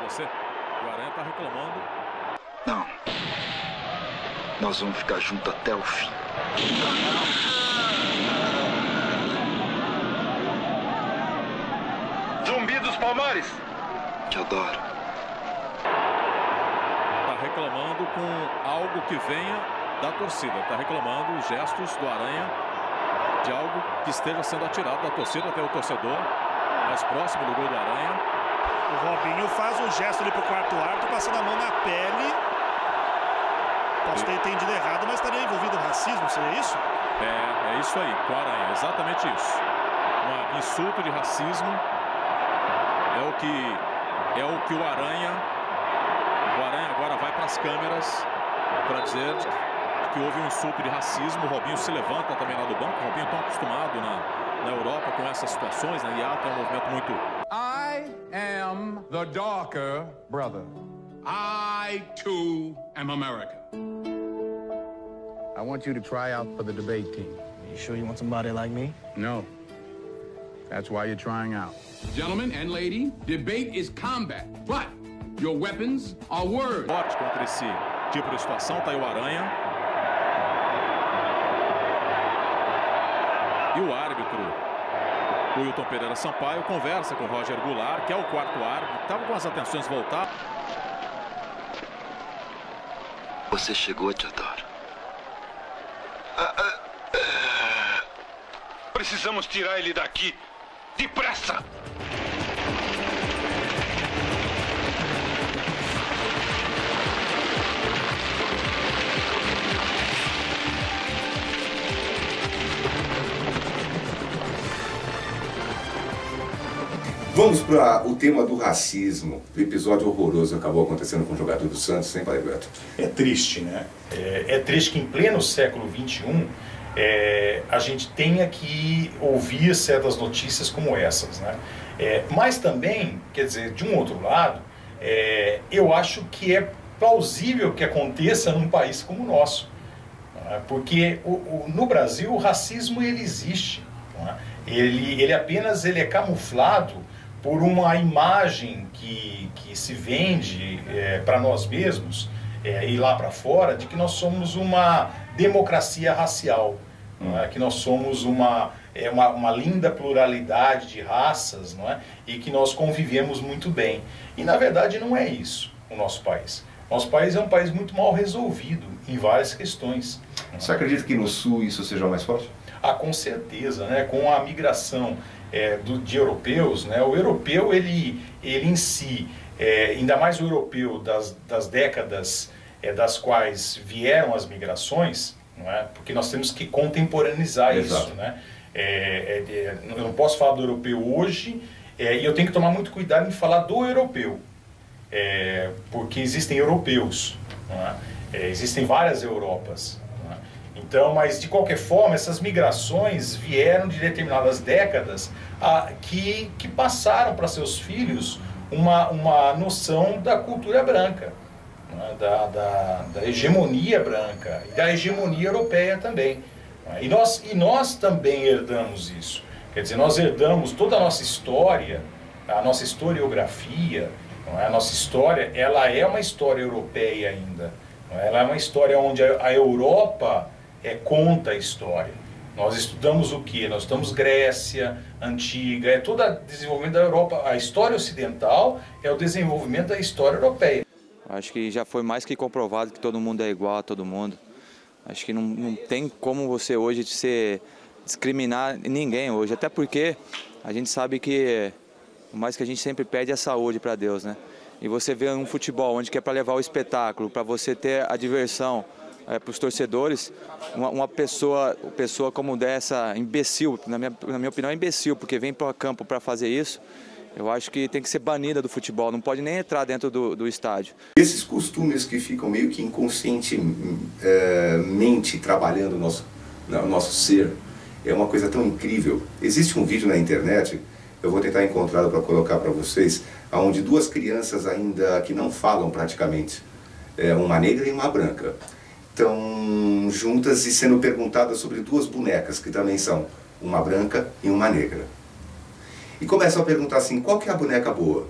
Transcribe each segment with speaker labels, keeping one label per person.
Speaker 1: você. O Aranha tá reclamando.
Speaker 2: Não. Nós vamos ficar juntos até o fim.
Speaker 3: Zumbi dos Palmares.
Speaker 2: Te adoro.
Speaker 1: Tá reclamando com algo que venha da torcida. Tá reclamando os gestos do Aranha de algo que esteja sendo atirado da torcida até o torcedor mais próximo do gol do Aranha.
Speaker 4: O Robinho faz um gesto ali pro quarto árbitro, passando a mão na pele. Posso ter entendido errado, mas estaria envolvido no racismo, seria isso?
Speaker 1: É isso aí, com o Aranha, exatamente isso. Um insulto de racismo é o que o Aranha agora vai para as câmeras para dizer que houve um insulto de racismo. O Robinho se levanta também lá do banco. O Robinho tão acostumado na Europa com essas situações, né? E tem um movimento muito...
Speaker 5: I am the darker brother. I, too, am American. I want you to try out for the debate team.
Speaker 6: You sure you want somebody like me?
Speaker 5: No. That's why you're trying out. Gentlemen and lady, debate is combat, but your weapons are words.
Speaker 1: Forte contra esse tipo de situação, tá aí o Aranha. E o árbitro, o Wilton Pereira Sampaio, conversa com o Roger Goulart, que é o quarto árbitro, estava com as atenções voltadas.
Speaker 2: Você chegou, te adoro.
Speaker 3: Precisamos tirar ele daqui. Depressa!
Speaker 7: Vamos para o tema do racismo. O episódio horroroso acabou acontecendo com o jogador do Santos, sem Pai Beto.
Speaker 8: É triste, né? É triste que em pleno século XXI a gente tenha que ouvir certas notícias como essas, né? Mas também, quer dizer, de um outro lado, eu acho que é plausível que aconteça num país como o nosso. Porque no Brasil o racismo ele existe. Ele apenas é camuflado por uma imagem que se vende para nós mesmos e lá para fora, de que nós somos uma democracia racial, que nós somos uma linda pluralidade de raças, não é? E que nós convivemos muito bem. E na verdade não é isso o nosso país. Nosso país é um país muito mal resolvido em várias questões.
Speaker 7: Você acredita que no Sul isso seja mais forte?
Speaker 8: Com certeza, né? Com a migração de europeus, né? O europeu, ele em si, ainda mais o europeu das décadas das quais vieram as migrações, não é? Porque nós temos que contemporaneizar isso, né? Eu não posso falar do europeu hoje, e eu tenho que tomar muito cuidado em falar do europeu, porque existem europeus, não é? Existem várias Europas. Então, mas de qualquer forma, essas migrações vieram de determinadas décadas que passaram para seus filhos uma noção da cultura branca, né? da hegemonia branca e da hegemonia europeia também. Né? E nós também herdamos isso. Quer dizer, nós herdamos toda a nossa história, a nossa historiografia, não é? A nossa história, ela é uma história europeia ainda. Não é? Ela é uma história onde a Europa conta a história. Nós estudamos o quê? Nós estudamos Grécia Antiga, todo o desenvolvimento da Europa. A história ocidental é o desenvolvimento da história europeia.
Speaker 9: Acho que já foi mais que comprovado que todo mundo é igual a todo mundo. Acho que não tem como você hoje discriminar ninguém hoje, até porque a gente sabe que o mais que a gente sempre pede é saúde para Deus, né? E você vê um futebol onde que é para levar o espetáculo, para você ter a diversão, para os torcedores, uma pessoa como dessa, imbecil, na minha opinião é imbecil, porque vem para o campo para fazer isso, eu acho que tem que ser banida do futebol, não pode nem entrar dentro do estádio.
Speaker 7: Esses costumes que ficam meio que inconscientemente trabalhando o nosso ser, é uma coisa tão incrível. Existe um vídeo na internet, eu vou tentar encontrá-lo para colocar para vocês, onde duas crianças ainda que não falam praticamente, uma negra e uma branca, estão juntas e sendo perguntadas sobre duas bonecas, que também são uma branca e uma negra. E começam a perguntar assim, qual que é a boneca boa?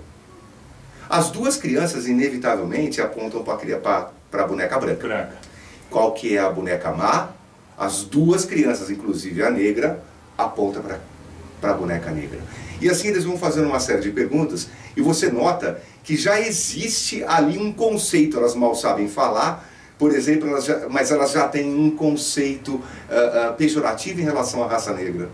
Speaker 7: As duas crianças, inevitavelmente, apontam para a boneca branca. Qual que é a boneca má? As duas crianças, inclusive a negra, apontam para a boneca negra. E assim eles vão fazendo uma série de perguntas e você nota que já existe ali um conceito, elas mal sabem falar, por exemplo, mas elas já têm um conceito pejorativo em relação à raça negra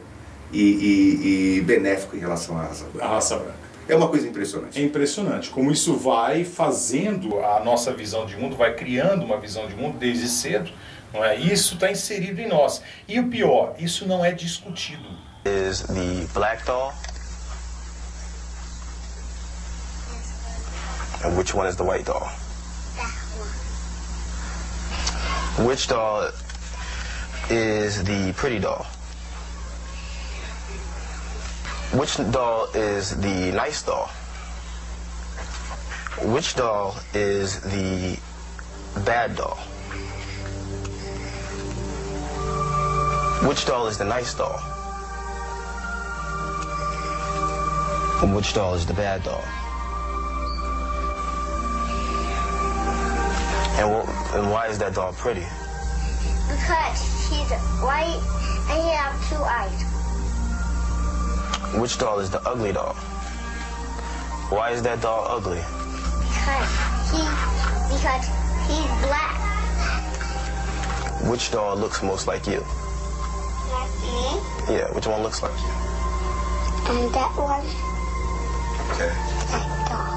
Speaker 7: e benéfico em relação à raça branca.
Speaker 8: A raça branca.
Speaker 7: É uma coisa impressionante.
Speaker 8: É impressionante como isso vai fazendo a nossa visão de mundo, vai criando uma visão de mundo desde cedo, não é? Isso está inserido em nós. E o pior, isso não é discutido.
Speaker 6: Is the black doll? And which one is the white doll? Which doll is the pretty doll? Which doll is the nice doll? Which doll is the bad doll? Which doll is the nice doll? And which doll is the bad doll? And why is that doll pretty?
Speaker 10: Because she's white and he has 2 eyes.
Speaker 6: Which doll is the ugly doll? Why is that doll ugly?
Speaker 10: Because he's black.
Speaker 6: Which doll looks most like you?
Speaker 10: Like me?
Speaker 6: Yeah, which one looks like you?
Speaker 10: And that one.
Speaker 6: Okay.
Speaker 10: That doll.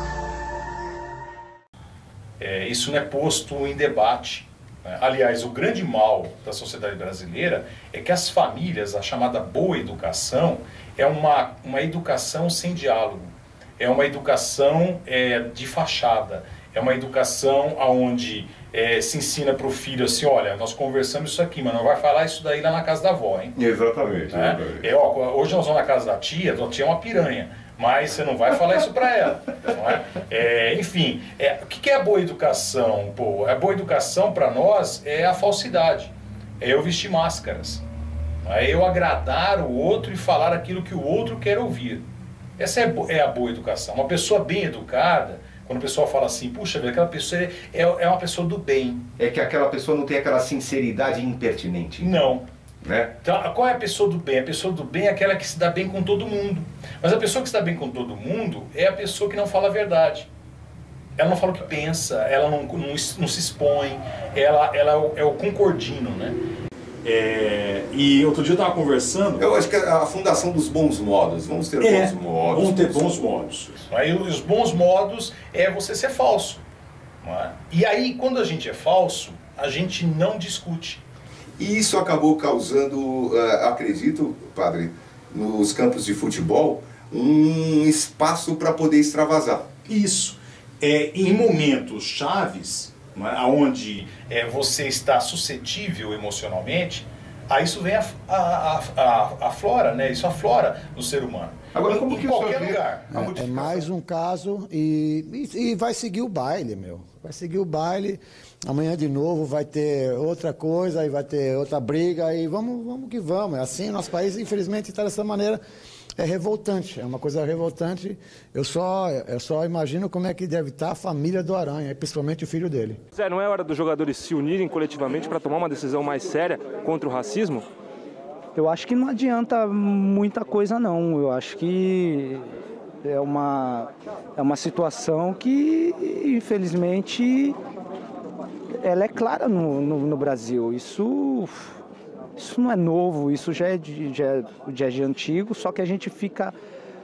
Speaker 8: Isso não é posto em debate. Aliás, o grande mal da sociedade brasileira é que as famílias, a chamada boa educação, é uma educação sem diálogo. É uma educação de fachada. É uma educação onde se ensina para o filho assim, olha, nós conversamos isso aqui, mas não vai falar isso daí lá na casa da avó, hein?
Speaker 7: Exatamente.
Speaker 8: Hoje nós vamos na casa da tia é uma piranha. Mas você não vai falar isso para ela, não é? Enfim, o que é a boa educação? Pô? A boa educação para nós é a falsidade, é eu vestir máscaras, é eu agradar o outro e falar aquilo que o outro quer ouvir. Essa é a boa educação. Uma pessoa bem educada, quando o pessoal fala assim, puxa, aquela pessoa é uma pessoa do bem.
Speaker 7: É que aquela pessoa não tem aquela sinceridade impertinente.
Speaker 8: Não.
Speaker 7: Né?
Speaker 8: Então, qual é a pessoa do bem? A pessoa do bem é aquela que se dá bem com todo mundo. Mas a pessoa que se dá bem com todo mundo é a pessoa que não fala a verdade. Ela não fala o que pensa, ela não se expõe, ela é o concordino, né? E outro dia eu estava conversando...
Speaker 7: Eu acho que é a fundação dos bons modos. Vamos ter bons modos.
Speaker 8: Vamos ter bons modos. Aí, os bons modos é você ser falso. Não é? E aí, quando a gente é falso, a gente não discute.
Speaker 7: E isso acabou causando, acredito, padre, nos campos de futebol, um espaço para poder extravasar.
Speaker 8: Isso. Em momentos chaves, onde você está suscetível emocionalmente, aí isso vem aflora, né? Isso aflora no ser humano.
Speaker 7: Agora, como que
Speaker 8: qualquer lugar.
Speaker 11: É mais um caso e vai seguir o baile, meu. Vai seguir o baile. Amanhã de novo vai ter outra coisa, aí vai ter outra briga, e vamos que vamos. É assim, nosso país, infelizmente, está dessa maneira. É revoltante, é uma coisa revoltante. Eu só imagino como é que deve estar a família do Aranha, principalmente o filho dele.
Speaker 12: Zé, não é hora dos jogadores se unirem coletivamente para tomar uma decisão mais séria contra o racismo?
Speaker 13: Eu acho que não adianta muita coisa, não. Eu acho que é uma situação que, infelizmente, ela é clara no Brasil. Isso não é novo, isso já é de antigo, só que a gente fica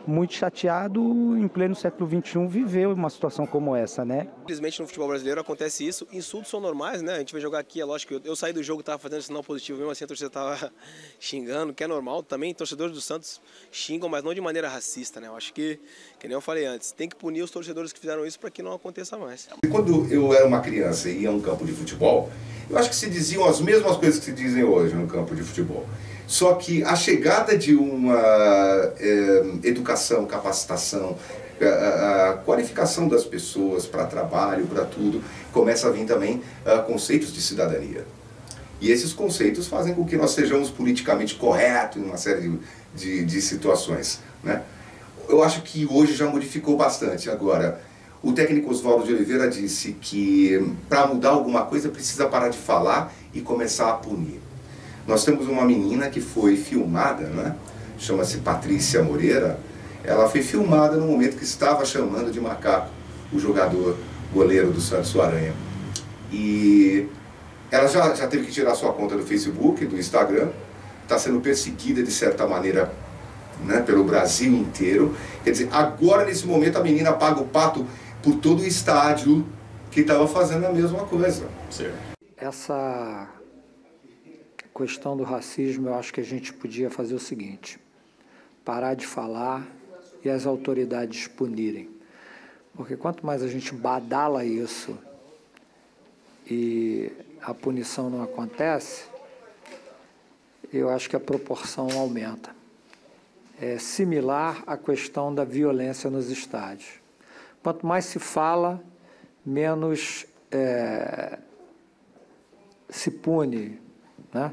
Speaker 13: muito chateado em pleno século XXI viver uma situação como essa, né?
Speaker 14: Infelizmente no futebol brasileiro acontece isso, insultos são normais, né? A gente vai jogar aqui, é lógico que eu saí do jogo, estava fazendo sinal positivo, mesmo assim a torcida estava xingando, que é normal. Também torcedores do Santos xingam, mas não de maneira racista, né? Eu acho que nem eu falei antes, tem que punir os torcedores que fizeram isso para que não aconteça mais.
Speaker 7: Quando eu era uma criança e ia a um campo de futebol, eu acho que se diziam as mesmas coisas que se dizem hoje no campo de futebol. Só que a chegada de uma educação, capacitação, a qualificação das pessoas para trabalho, para tudo, começa a vir também conceitos de cidadania. E esses conceitos fazem com que nós sejamos politicamente corretos em uma série de situações, né? Eu acho que hoje já modificou bastante. Agora, o técnico Oswaldo de Oliveira disse que para mudar alguma coisa precisa parar de falar e começar a punir. Nós temos uma menina que foi filmada, né? Chama-se Patrícia Moreira. Ela foi filmada no momento que estava chamando de macaco o jogador goleiro do Santos, o Aranha. E ela já teve que tirar sua conta do Facebook, do Instagram, está sendo perseguida de certa maneira, né, pelo Brasil inteiro. Quer dizer, agora nesse momento a menina paga o pato por todo o estádio que estava fazendo a mesma coisa.
Speaker 1: Certo.
Speaker 15: Essa questão do racismo, eu acho que a gente podia fazer o seguinte: parar de falar e as autoridades punirem. Porque quanto mais a gente badala isso e a punição não acontece, eu acho que a proporção aumenta. É similar à questão da violência nos estádios. Quanto mais se fala, menos se pune, né?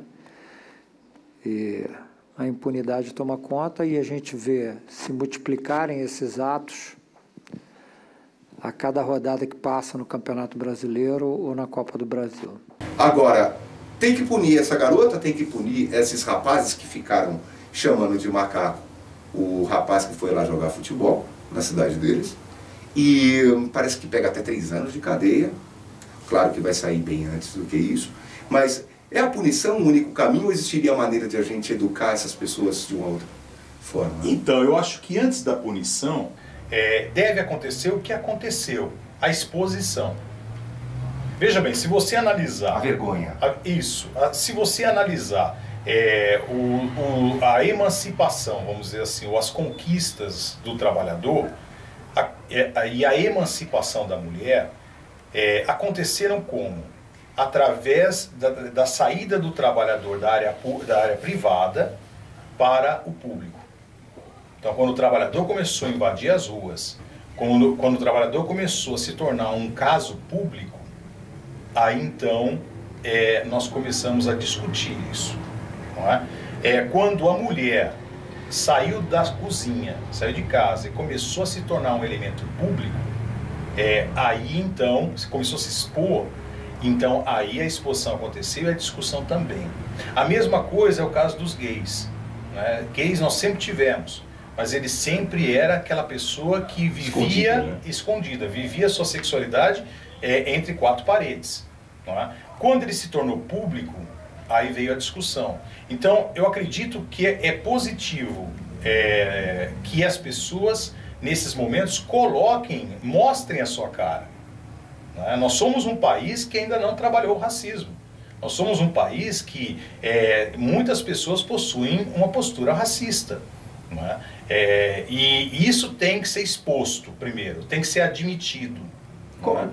Speaker 15: E a impunidade toma conta e a gente vê se multiplicarem esses atos a cada rodada que passa no Campeonato Brasileiro ou na Copa do Brasil.
Speaker 7: Agora, tem que punir essa garota, tem que punir esses rapazes que ficaram chamando de macaco o rapaz que foi lá jogar futebol na cidade deles. E parece que pega até 3 anos de cadeia. Claro que vai sair bem antes do que isso. Mas é a punição o único caminho ou existiria a maneira de a gente educar essas pessoas de uma outra forma?
Speaker 8: Então, eu acho que antes da punição, deve acontecer o que aconteceu, a exposição. Veja bem, se você analisar...
Speaker 7: A vergonha.
Speaker 8: Se você analisar a emancipação, vamos dizer assim, ou as conquistas do trabalhador e a emancipação da mulher, aconteceram como? Através da saída do trabalhador da área privada para o público. Então, quando o trabalhador começou a invadir as ruas, quando o trabalhador começou a se tornar um caso público, aí então nós começamos a discutir isso. Não é? Quando a mulher saiu da cozinha, saiu de casa e começou a se tornar um elemento público, aí então começou a se expor. Então aí a exposição aconteceu e a discussão também. A mesma coisa é o caso dos gays, né? Gays nós sempre tivemos, mas ele sempre era aquela pessoa que vivia escondida, vivia sua sexualidade entre 4 paredes. Não é? Quando ele se tornou público, aí veio a discussão. Então eu acredito que é positivo que as pessoas nesses momentos mostrem a sua cara. Nós somos um país que ainda não trabalhou o racismo. Nós somos um país que muitas pessoas possuem uma postura racista. Não é? E isso tem que ser exposto primeiro, tem que ser admitido.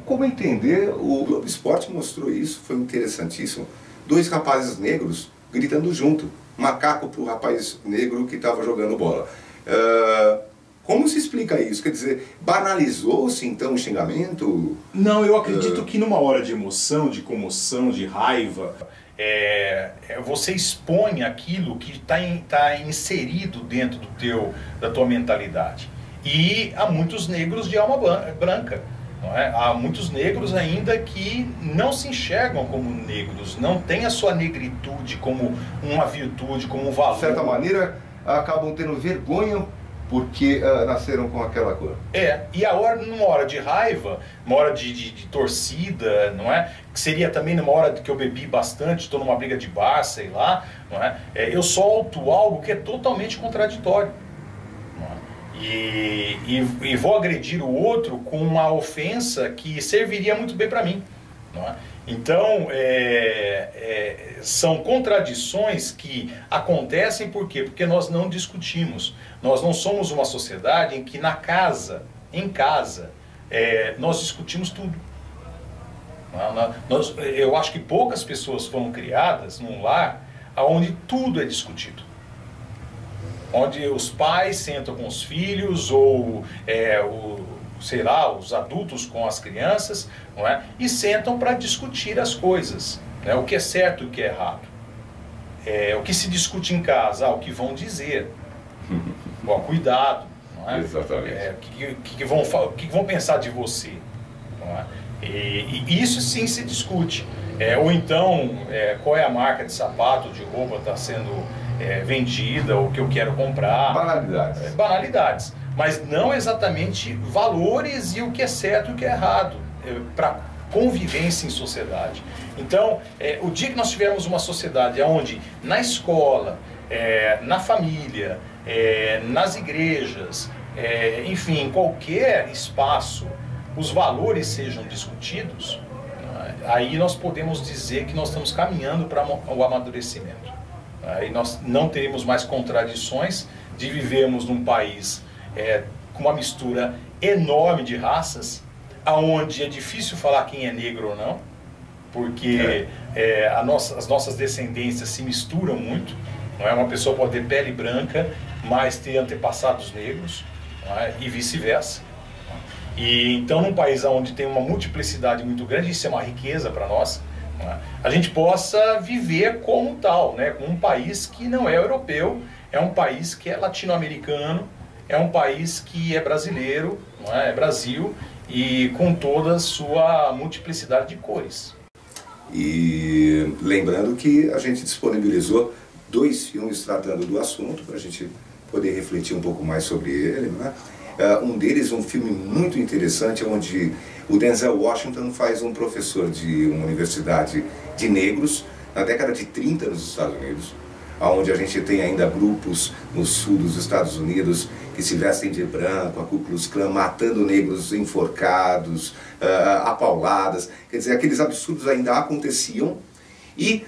Speaker 7: Como entender? O Globo Esporte mostrou isso, foi interessantíssimo. 2 rapazes negros gritando junto. Macaco para o rapaz negro que estava jogando bola. Como se explica isso? Quer dizer, banalizou-se então o xingamento?
Speaker 8: Não, eu acredito que numa hora de emoção, de comoção, de raiva, você expõe aquilo que está inserido dentro da tua mentalidade. E há muitos negros de alma branca. Não é? Há muitos negros ainda que não se enxergam como negros, não têm a sua negritude como uma virtude, como um valor.
Speaker 7: De certa maneira, acabam tendo vergonha porque nasceram com aquela cor.
Speaker 8: E numa hora de raiva, uma hora de torcida, não é? Que seria também numa hora que eu bebi bastante, estou numa briga de bar, sei lá, não é? Eu solto algo que é totalmente contraditório. Não é? E vou agredir o outro com uma ofensa que serviria muito bem para mim. Não é? Então, são contradições que acontecem por quê? Porque nós não discutimos. Nós não somos uma sociedade em que em casa, nós discutimos tudo. Eu acho que poucas pessoas foram criadas num lar onde tudo é discutido. Onde os pais sentam com os filhos ou sei lá, os adultos com as crianças, não é? E sentam para discutir as coisas, né? O que é certo e o que é errado. O que se discute em casa, o que vão dizer. Bom, cuidado, não Não é?
Speaker 7: Exatamente.
Speaker 8: O que vão pensar de você? Não é? E isso sim se discute. Ou então, qual é a marca de sapato, de roupa está sendo vendida, ou que eu quero comprar.
Speaker 7: Banalidades.
Speaker 8: Banalidades. Mas não exatamente valores e o que é certo e o que é errado. Para convivência em sociedade. Então, o dia que nós tivermos uma sociedade onde na escola, na família, nas igrejas, enfim, em qualquer espaço, os valores sejam discutidos, aí nós podemos dizer que nós estamos caminhando para o amadurecimento. Aí nós não teremos mais contradições de vivermos num país com uma mistura enorme de raças, aonde é difícil falar quem é negro ou não, porque as nossas descendências se misturam muito. Não é? Uma pessoa pode ter pele branca, mas ter antepassados negros, não é? E vice-versa. E então, num país onde tem uma multiplicidade muito grande, isso é uma riqueza para nós, não é? A gente possa viver como tal, né? Como um país que não é europeu, é um país que é latino-americano, é um país que é brasileiro, não é? É Brasil, e com toda a sua multiplicidade de cores.
Speaker 7: E lembrando que a gente disponibilizou 2 filmes tratando do assunto, para a gente poder refletir um pouco mais sobre ele, né? Um deles, um filme muito interessante, onde o Denzel Washington faz um professor de uma universidade de negros, na década de 30 nos Estados Unidos, onde a gente tem ainda grupos no sul dos Estados Unidos que se vestem de branco, a Ku Klux Klan matando negros enforcados, apauladas, quer dizer, aqueles absurdos ainda aconteciam, e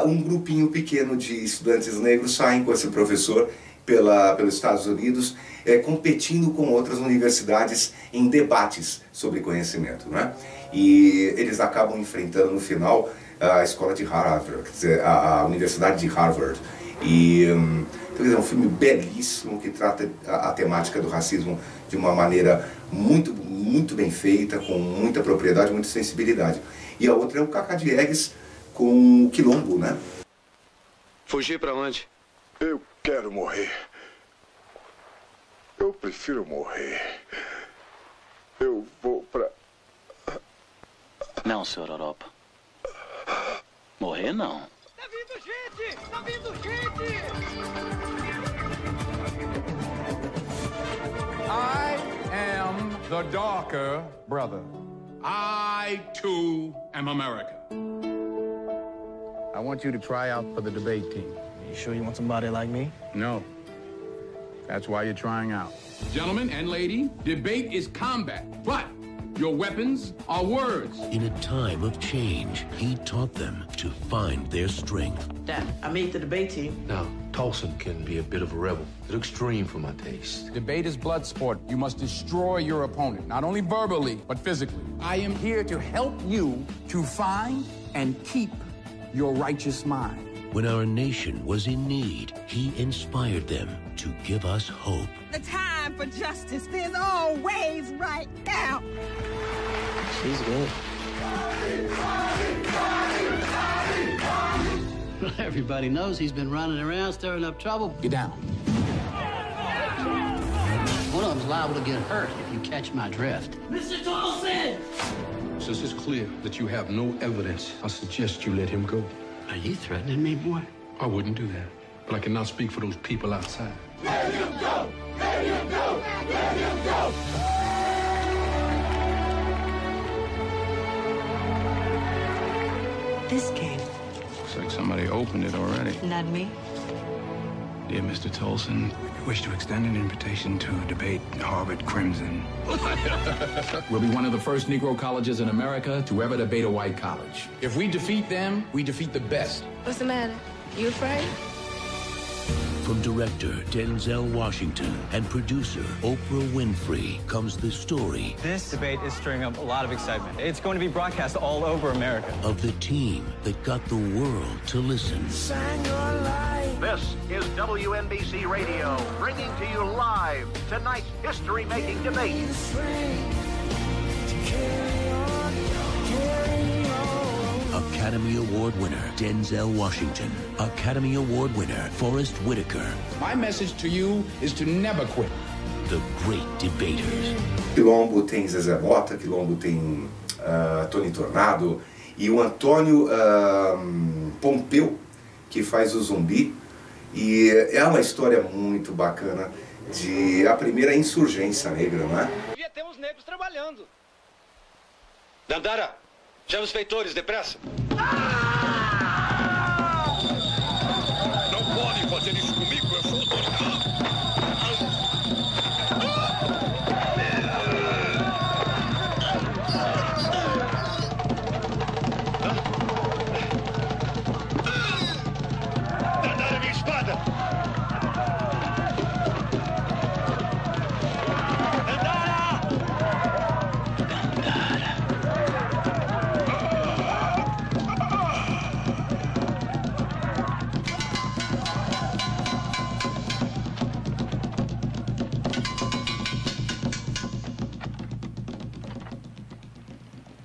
Speaker 7: um grupinho pequeno de estudantes negros saem com esse professor pelos Estados Unidos, competindo com outras universidades em debates sobre conhecimento, né? E eles acabam enfrentando no final a escola de Harvard, quer dizer, a Universidade de Harvard. E então, é um filme belíssimo que trata a temática do racismo de uma maneira muito, muito bem feita, com muita propriedade, muita sensibilidade. E a outra é o Cacá Diegues com o Quilombo, né?
Speaker 3: Fugir pra onde?
Speaker 16: Eu quero morrer. Eu prefiro morrer. Eu vou pra...
Speaker 17: Não, senhor Europa. Morrer, não.
Speaker 18: Tá vindo gente! Tá vindo gente!
Speaker 5: I am the darker brother. I, too, am America. I want you to try out for the debate team.
Speaker 19: You sure you want somebody like me?
Speaker 5: No. That's why you're trying out. Gentlemen and lady, debate is combat, but your weapons are words.
Speaker 20: In a time of change, he taught them to find their strength.
Speaker 19: Dad, I made the debate team.
Speaker 21: Now, Tolson can be a bit of a rebel. It's extreme for my taste.
Speaker 5: Debate is blood sport. You must destroy your opponent, not only verbally, but physically. I am here to help you to find and keep your righteous mind.
Speaker 20: When our nation was in need, he inspired them to give us hope.
Speaker 18: The time for justice is always right now.
Speaker 19: She's good.
Speaker 22: Everybody knows he's been running around stirring up trouble.
Speaker 5: Get down.
Speaker 22: One of them's liable to get hurt if you catch my drift.
Speaker 18: Mr. Tolson!
Speaker 21: Since it's clear that you have no evidence, I suggest you let him go.
Speaker 22: Are you threatening me, boy?
Speaker 21: I wouldn't do that, but I cannot speak for those people outside.
Speaker 18: Let him go! Let him go! Let him go!
Speaker 23: This came.
Speaker 21: Looks like somebody opened it already.
Speaker 23: Not me.
Speaker 21: Dear Mr. Tolson, we wish to extend an invitation to debate Harvard Crimson.
Speaker 5: We'll be one of the first Negro colleges in America to ever debate a white college. If we defeat them, we defeat the best.
Speaker 23: What's the matter? You afraid?
Speaker 20: From director Denzel Washington and producer Oprah Winfrey comes the story
Speaker 24: This debate is stirring up a lot of excitement. It's going to be broadcast all over America.
Speaker 20: of the team that got the world to listen.
Speaker 25: This is WNBC Radio, bringing to you live tonight's history-making debate.
Speaker 20: Academy Award winner Denzel Washington. Academy Award winner Forrest Whitaker.
Speaker 5: My message to you is to never quit.
Speaker 20: the great debaters.
Speaker 7: Quilombo tem Zezé Mota, Quilombo tem Tony Tornado e o Antônio Pompeu, que faz o Zumbi. E é uma história muito bacana de a primeira insurgência negra, não é?
Speaker 2: Devia ter uns negros trabalhando. Dandara, chama os feitores, depressa.
Speaker 3: Não podem fazer isso comigo, eu sou o dono.
Speaker 2: Dandara, minha espada!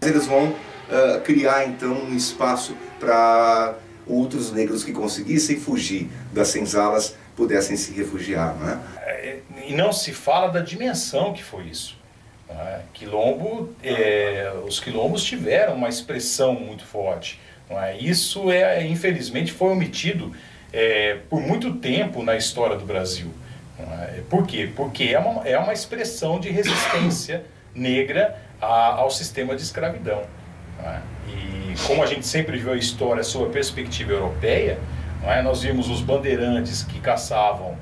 Speaker 7: Eles vão criar então um espaço para outros negros que conseguissem fugir das senzalas pudessem se refugiar, não é?
Speaker 8: E não se fala da dimensão que foi isso. Quilombo, os quilombos tiveram uma expressão muito forte. Não é? Isso, infelizmente, foi omitido por muito tempo na história do Brasil. Não é? Por quê? Porque é uma expressão de resistência negra ao sistema de escravidão. Não é? E como a gente sempre viu a história sob a perspectiva europeia, não é? Nós vimos os bandeirantes que caçavam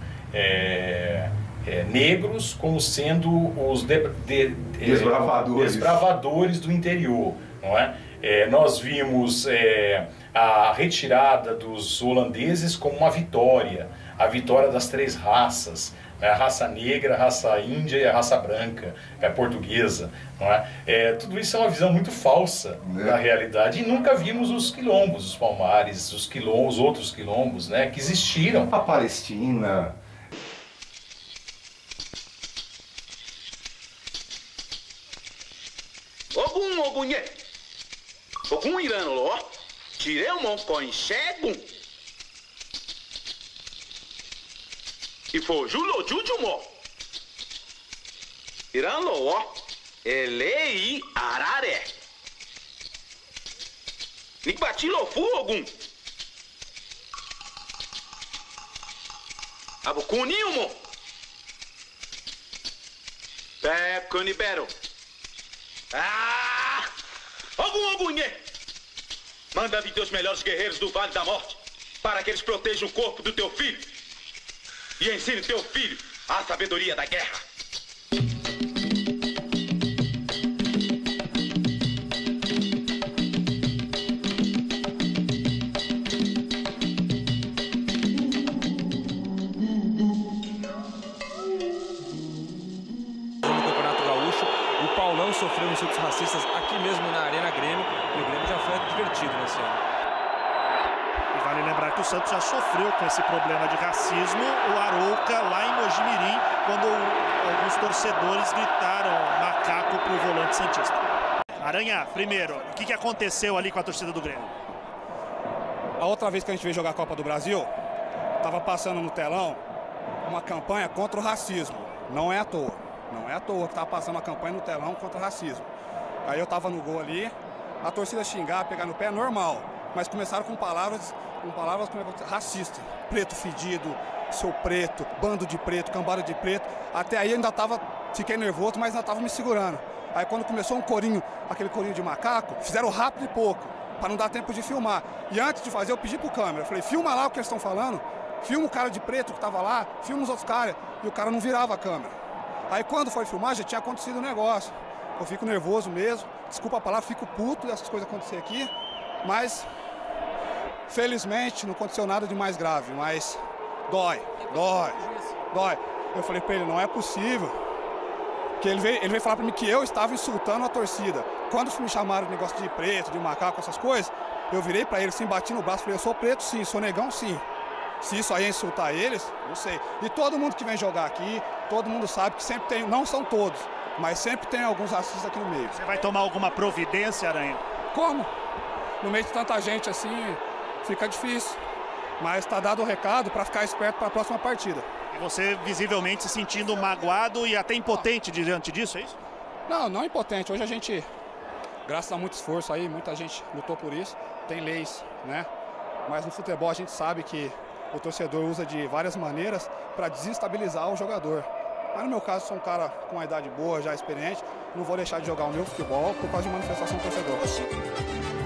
Speaker 8: negros como sendo os desbravadores do interior. Não é? Nós vimos a retirada dos holandeses como uma vitória, a vitória das três raças, a raça negra, a raça índia e a raça branca, a portuguesa. Não é? Tudo isso é uma visão muito falsa da realidade, e nunca vimos os quilombos, os palmares, os outros quilombos, né, que existiram.
Speaker 7: A Palestina.
Speaker 25: Ogunye, Ogun irano lo, tiremo con shegun. E foi Julo Jujumo. Irã Loó, Elei Arare. Nikbatilo Fugum. Abucunilmo. Peconibero. Ogunye. Manda vir teus melhores guerreiros do Vale da Morte para que eles protejam o corpo do teu filho. E ensine teu filho a sabedoria da guerra.
Speaker 12: No Campeonato Gaúcho, o Paulão sofreu insultos racistas aqui mesmo na Arena Grêmio, e o Grêmio já foi divertido nesse ano.
Speaker 4: Vale lembrar que o Santos já sofreu com esse problema de racismo, o Arouca, lá em Mojimirim, quando alguns torcedores gritaram macaco para o volante santista. Aranha, primeiro, o que aconteceu ali com a torcida do Grêmio?
Speaker 6: A outra vez que a gente veio jogar a Copa do Brasil, estava passando no telão uma campanha contra o racismo. Não é à toa. Não é à toa que estava passando uma campanha no telão contra o racismo. Aí eu estava no gol ali, a torcida xingar, pegar no pé, normal. Mas começaram com palavras racistas. Preto fedido, seu preto, bando de preto, cambada de preto. Até aí eu ainda fiquei nervoso, mas ainda estava me segurando. Aí quando começou um corinho, aquele corinho de macaco, fizeram rápido e pouco, para não dar tempo de filmar. E antes de fazer, eu pedi pro câmera, falei, filma lá o que eles estão falando, filma o cara de preto que estava lá, filma os outros caras. E o cara não virava a câmera. Aí quando foi filmar, já tinha acontecido o negócio. Eu fico nervoso mesmo, desculpa a palavra, fico puto dessas coisas acontecer aqui, mas felizmente não aconteceu nada de mais grave, mas dói. Eu falei pra ele, não é possível. Que ele veio falar pra mim que eu estava insultando a torcida. Quando me chamaram de negócio de preto, de macaco, essas coisas, eu virei pra ele, assim, bati no braço, falei, eu sou preto sim, sou negão sim. Se isso aí é insultar eles, não sei. E todo mundo que vem jogar aqui, todo mundo sabe que sempre tem, não são todos, mas sempre tem alguns racistas aqui no meio.
Speaker 4: Você vai tomar alguma providência, Aranha?
Speaker 6: Como? No meio de tanta gente assim, fica difícil. Mas está dado o recado para ficar esperto para a próxima partida.
Speaker 4: E você visivelmente se sentindo magoado e até impotente diante disso, é isso?
Speaker 6: Não, não impotente. Hoje a gente, graças a muito esforço aí, muita gente lutou por isso. Tem leis, né? Mas no futebol a gente sabe que o torcedor usa de várias maneiras para desestabilizar o jogador. Mas no meu caso, sou um cara com uma idade boa, já experiente, não vou deixar de jogar o meu futebol por causa de manifestação do torcedor.